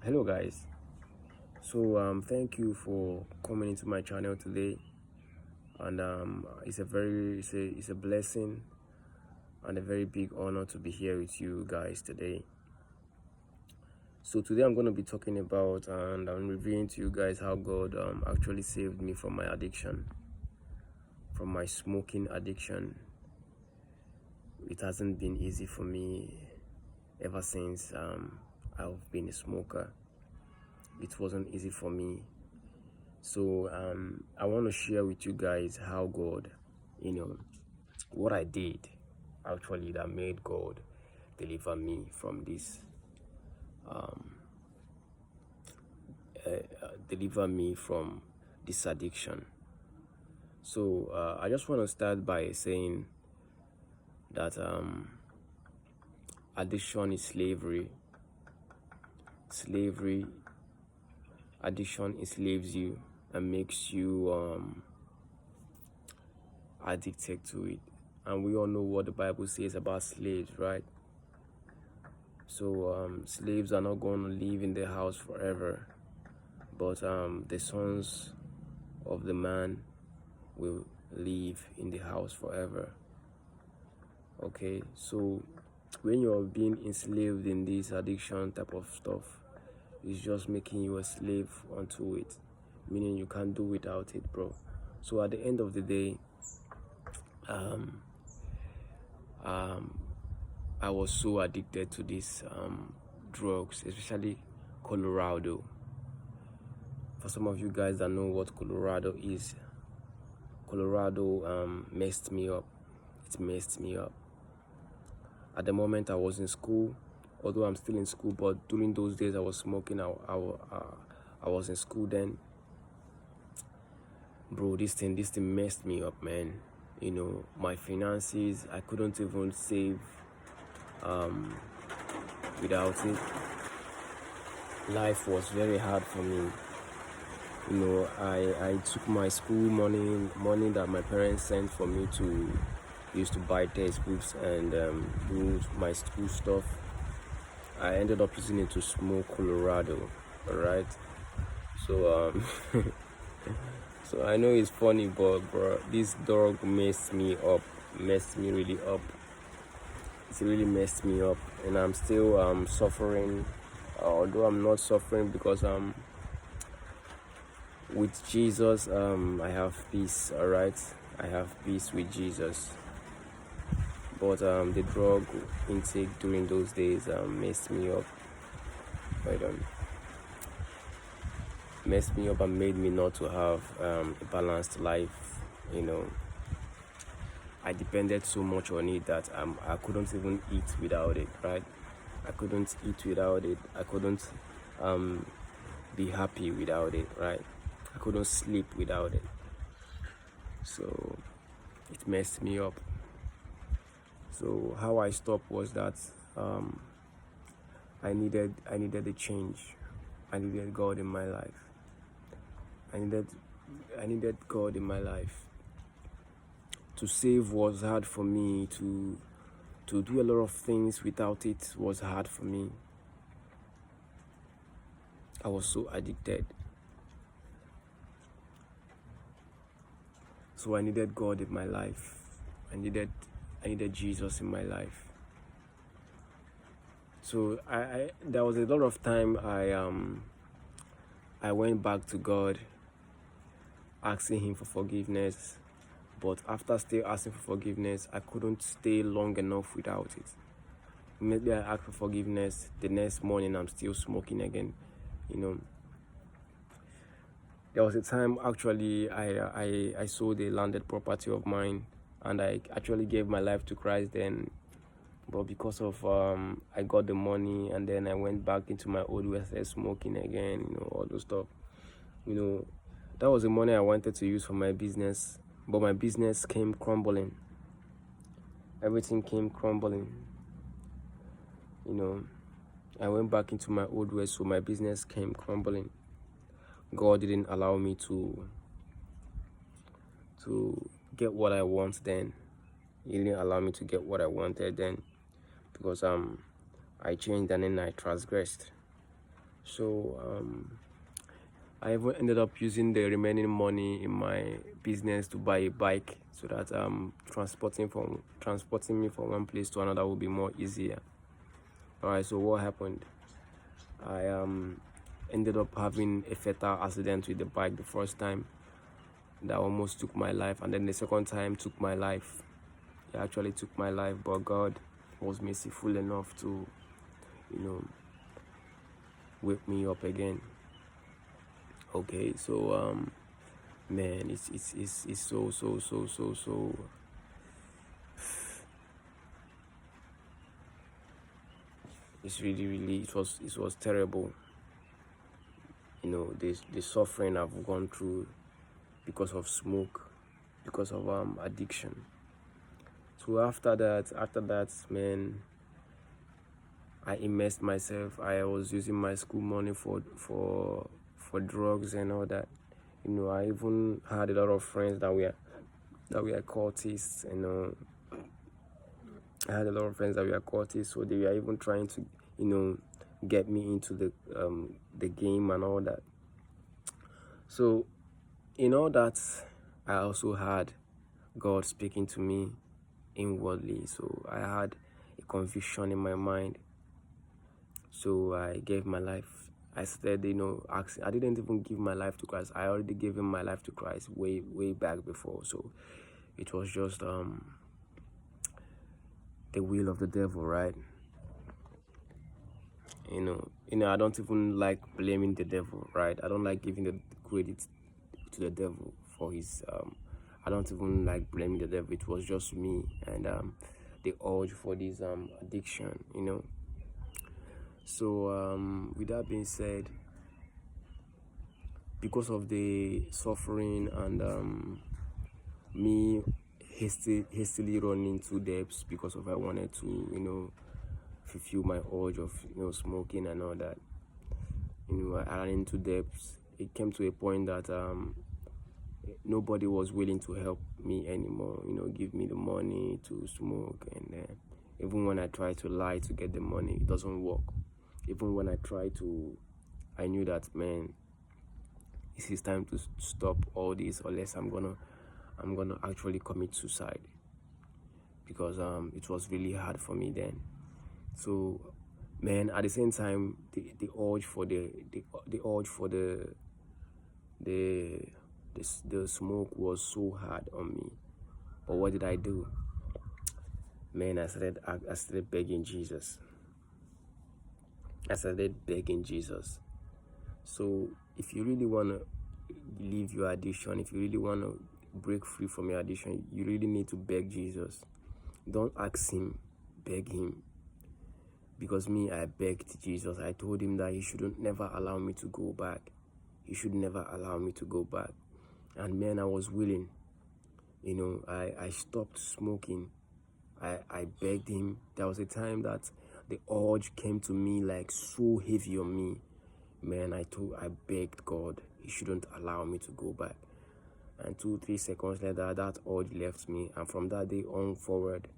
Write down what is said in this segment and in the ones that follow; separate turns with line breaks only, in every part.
Hello guys. So thank you for coming into my channel today, and it's a blessing and a very big honor to be here with you guys today. So today I'm going to be talking about, and I'm revealing to you guys how God actually saved me from my addiction, from my smoking addiction. It hasn't been easy for me ever since I've been a smoker. It wasn't easy for me. So I want to share with you guys how God, what I did actually that made God deliver me from this, deliver me from this addiction. So I just want to start by saying that addiction is slavery. Slavery, addiction enslaves you and makes you addicted to it. And we all know what the Bible says about slaves, right? So slaves are not going to live in their house forever, but the sons of the man will live in the house forever. Okay, so when you're being enslaved in this addiction type of stuff, it's just making you a slave unto it, meaning you can't do without it, bro. So at the end of the day, um, um, I was so addicted to these drugs, especially Colorado. For some of you guys that know what Colorado is, Colorado messed me up. It messed me up. At the moment I was in school, although I'm still in school, but during those days I was smoking. I was in school then. Bro, this thing messed me up, man. My finances, I couldn't even save without it. Life was very hard for me. I took my school money that my parents sent for me to use to buy textbooks and do my school stuff. I ended up using it to smoke Colorado. All right. So so I know it's funny, but bro, this drug messed me up, messed me really up. It's really messed me up, and I'm still suffering. Although I'm not suffering because with Jesus, I have peace. All right, I have peace with Jesus. But the drug intake during those days messed me up. Messed me up and made me not to have a balanced life. I depended so much on it that I couldn't even eat without it. Right, I couldn't eat without it. I couldn't be happy without it. Right, I couldn't sleep without it. So it messed me up. So how I stopped was that I needed a change. I needed God in my life. I needed God in my life. To save was hard for me. To do a lot of things without it was hard for me. I was so addicted. So I needed God in my life. I needed Jesus in my life. So I there was a lot of time I went back to God, asking him for forgiveness. But after still asking for forgiveness, I couldn't stay long enough without it. Maybe I asked for forgiveness, the next morning I'm still smoking again. There was a time actually I sold a landed property of mine, and I actually gave my life to Christ then. But because of I got the money, and then I went back into my old ways, smoking again, all those stuff. That was the money I wanted to use for my business, but my business came crumbling. Everything came crumbling. I went back into my old ways, so my business came crumbling. God didn't allow me to get what I want then. He didn't allow me to get what I wanted then, because I changed and then I transgressed. So I even ended up using the remaining money in my business to buy a bike, so that transporting me from one place to another will be more easier. All right, so what happened? I ended up having a fatal accident with the bike the first time, that almost took my life, and then the second time took my life. It actually took my life, but God was merciful enough to, wake me up again. Okay, so man, it's so it's really it was terrible. The suffering I've gone through because of smoke, because of addiction. So after that, man, I immersed myself. I was using my school money for drugs and all that. I even had a lot of friends that were cultists. I had a lot of friends that were cultists, so they were even trying to, get me into the game and all that. So in all that, I also had God speaking to me inwardly. So I had a conviction in my mind. So I gave my life. I started, asking. I didn't even give my life to Christ. I already gave him my life to Christ way back before. So it was just the will of the devil, right? I don't even like blaming the devil, right? I don't like giving the credit to the devil for his I don't even like blaming the devil. It was just me and the urge for this addiction. So with that being said, because of the suffering and me hastily running into debts, because of I wanted to fulfill my urge of smoking and all that, I ran into debts. It came to a point that nobody was willing to help me anymore, give me the money to smoke. And even when I try to lie to get the money, it doesn't work. Even when I knew that, man, this is time to stop all this, or else I'm gonna actually commit suicide, because it was really hard for me then. So, man, at the same time, the urge for the smoke was so hard on me. But what did I do? Man, I started begging Jesus. I started begging Jesus. So if you really want to leave your addiction, if you really want to break free from your addiction, you really need to beg Jesus. Don't ask him, beg him. Because me, I begged Jesus. I told him that he shouldn't never allow me to go back. He should never allow me to go back. And man, I was willing. I stopped smoking. I begged him. There was a time that the urge came to me like so heavy on me. Man, I begged God, he shouldn't allow me to go back. And 2-3 seconds later, that urge left me. And from that day on forward,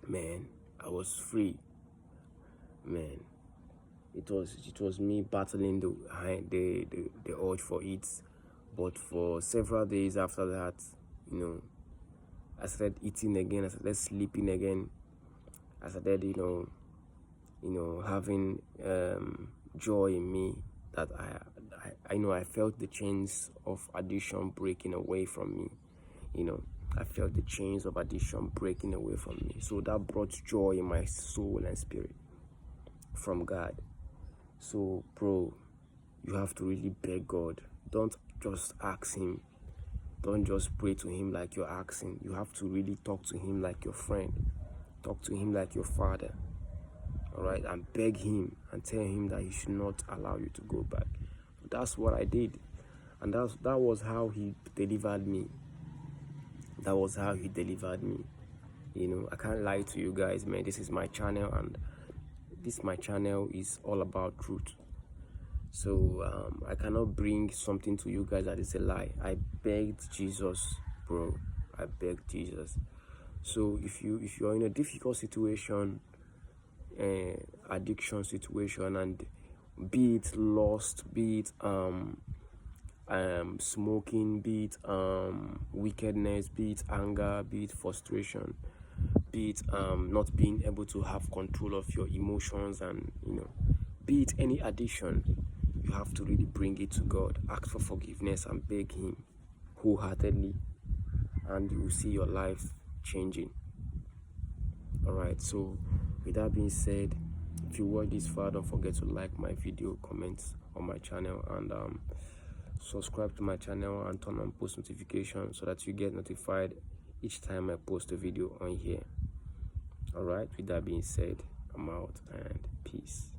man, I was free. Man, it was me battling the urge for it. But for several days after that, I started eating again. I started sleeping again. I started, having joy in me, that I felt the chains of addiction breaking away from me. I felt the chains of addiction breaking away from me. So that brought joy in my soul and spirit from God. So, bro, you have to really beg God. Don't just ask him. Don't just pray to him like you're asking. You have to really talk to him like your friend. Talk to him like your father. All right, and beg him and tell him that he should not allow you to go back. That's what I did, and that was how he delivered me. That was how he delivered me. I can't lie to you guys, man. This is my channel, and my channel is all about truth. So I cannot bring something to you guys that is a lie. I begged Jesus, bro. I begged Jesus. So if you're in a difficult situation, addiction situation, and be it lust, be it smoking, be it wickedness, be it anger, be it frustration, be it not being able to have control of your emotions, and be it any addiction. You have to really bring it to God, ask for forgiveness, and beg Him wholeheartedly, and you will see your life changing. All right, so with that being said, if you watch this far, don't forget to like my video, comment on my channel, and subscribe to my channel and turn on post notifications so that you get notified each time I post a video on here. All right, with that being said, I'm out, and peace.